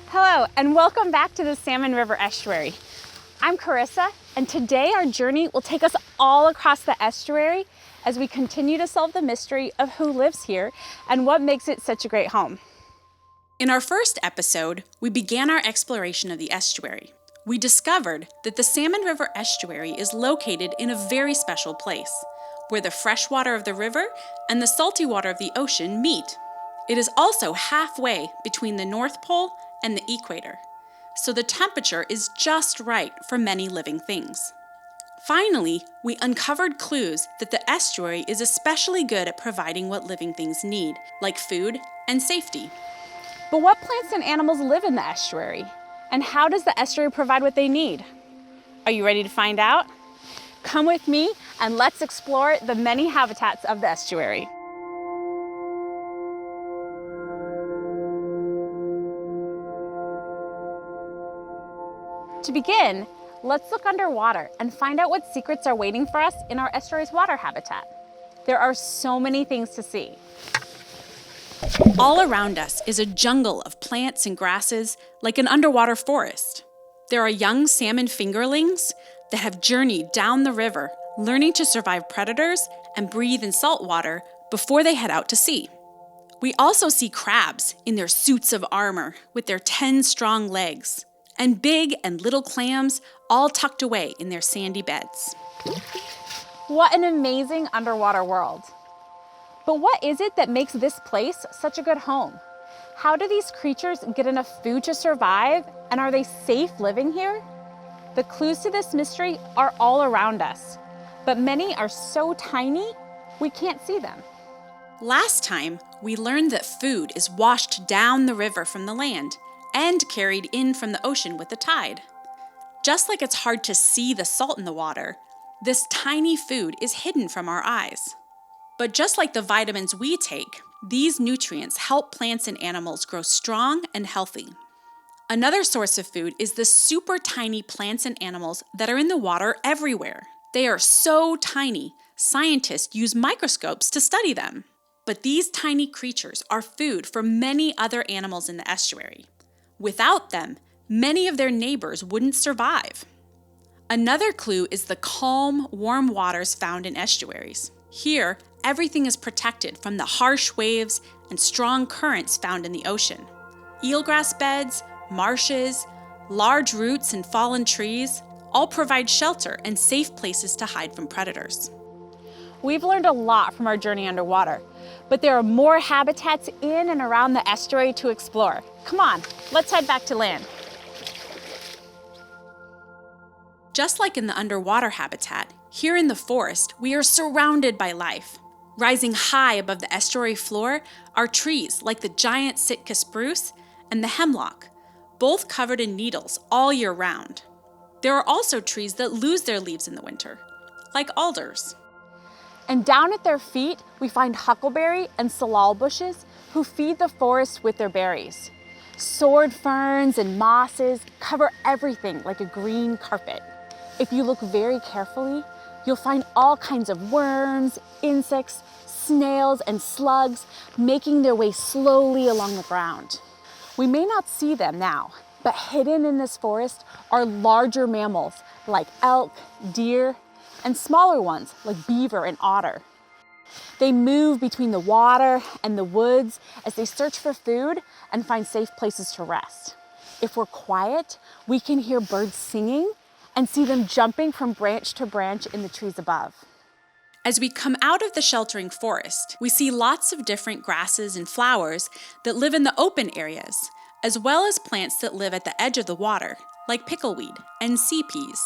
Hello, and welcome back to the Salmon River Estuary. I'm Charissa, and today our journey will take us all across the estuary as we continue to solve the mystery of who lives here and what makes it such a great home. In our first episode, we began our exploration of the estuary. We discovered that the Salmon River Estuary is located in a very special place, where the freshwater of the river and the salty water of the ocean meet. It is also halfway between the North Pole and the equator, so the temperature is just right for many living things. Finally, we uncovered clues that the estuary is especially good at providing what living things need, like food and safety. But what plants and animals live in the estuary? And how does the estuary provide what they need? Are you ready to find out? Come with me and let's explore the many habitats of the estuary. To begin, let's look underwater and find out what secrets are waiting for us in our estuary's water habitat. There are so many things to see. All around us is a jungle of plants and grasses, like an underwater forest. There are young salmon fingerlings that have journeyed down the river, learning to survive predators and breathe in salt water before they head out to sea. We also see crabs in their suits of armor with their 10 strong legs, and big and little clams all tucked away in their sandy beds. What an amazing underwater world. But what is it that makes this place such a good home? How do these creatures get enough food to survive, and are they safe living here? The clues to this mystery are all around us, but many are so tiny we can't see them. Last time, we learned that food is washed down the river from the land and carried in from the ocean with the tide. Just like it's hard to see the salt in the water, this tiny food is hidden from our eyes. But just like the vitamins we take, these nutrients help plants and animals grow strong and healthy. Another source of food is the super tiny plants and animals that are in the water everywhere. They are so tiny, scientists use microscopes to study them. But these tiny creatures are food for many other animals in the estuary. Without them, many of their neighbors wouldn't survive. Another clue is the calm, warm waters found in estuaries. Here, everything is protected from the harsh waves and strong currents found in the ocean. Eelgrass beds, marshes, large roots and fallen trees all provide shelter and safe places to hide from predators. We've learned a lot from our journey underwater, but there are more habitats in and around the estuary to explore. Come on, let's head back to land. Just like in the underwater habitat, here in the forest, we are surrounded by life. Rising high above the estuary floor are trees like the giant Sitka spruce and the hemlock, both covered in needles all year round. There are also trees that lose their leaves in the winter, like alders. And down at their feet, we find huckleberry and salal bushes who feed the forest with their berries. Sword ferns and mosses cover everything like a green carpet. If you look very carefully, you'll find all kinds of worms, insects, snails, and slugs making their way slowly along the ground. We may not see them now, but hidden in this forest are larger mammals like elk, deer, and smaller ones like beaver and otter. They move between the water and the woods as they search for food and find safe places to rest. If we're quiet, we can hear birds singing and see them jumping from branch to branch in the trees above. As we come out of the sheltering forest, we see lots of different grasses and flowers that live in the open areas, as well as plants that live at the edge of the water, like pickleweed and sea peas.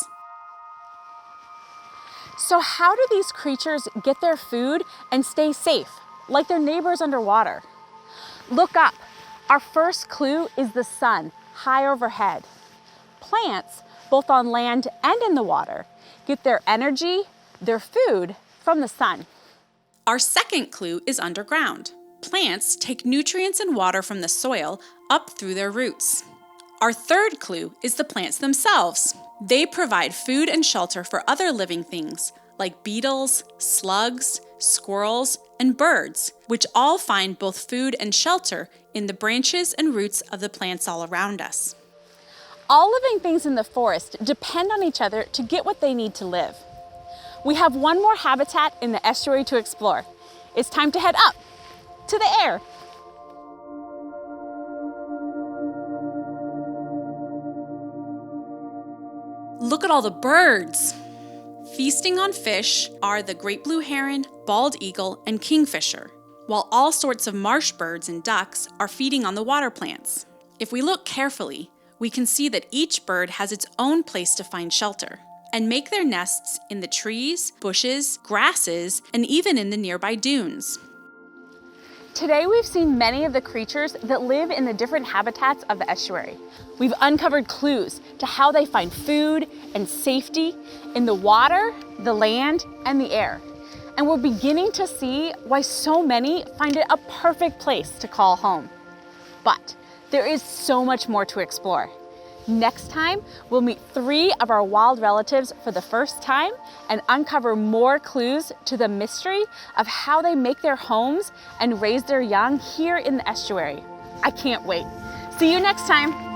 So how do these creatures get their food and stay safe, like their neighbors underwater? Look up. Our first clue is the sun, high overhead. Plants, both on land and in the water, get their energy, their food, from the sun. Our second clue is underground. Plants take nutrients and water from the soil up through their roots. Our third clue is the plants themselves. They provide food and shelter for other living things, like beetles, slugs, squirrels, and birds, which all find both food and shelter in the branches and roots of the plants all around us. All living things in the forest depend on each other to get what they need to live. We have one more habitat in the estuary to explore. It's time to head up to the air. Look at all the birds! Feasting on fish are the great blue heron, bald eagle, and kingfisher, while all sorts of marsh birds and ducks are feeding on the water plants. If we look carefully, we can see that each bird has its own place to find shelter and make their nests in the trees, bushes, grasses, and even in the nearby dunes. Today we've seen many of the creatures that live in the different habitats of the estuary. We've uncovered clues to how they find food and safety in the water, the land, and the air. And we're beginning to see why so many find it a perfect place to call home. But there is so much more to explore. Next time, we'll meet 3 of our wild relatives for the first time and uncover more clues to the mystery of how they make their homes and raise their young here in the estuary. I can't wait. See you next time.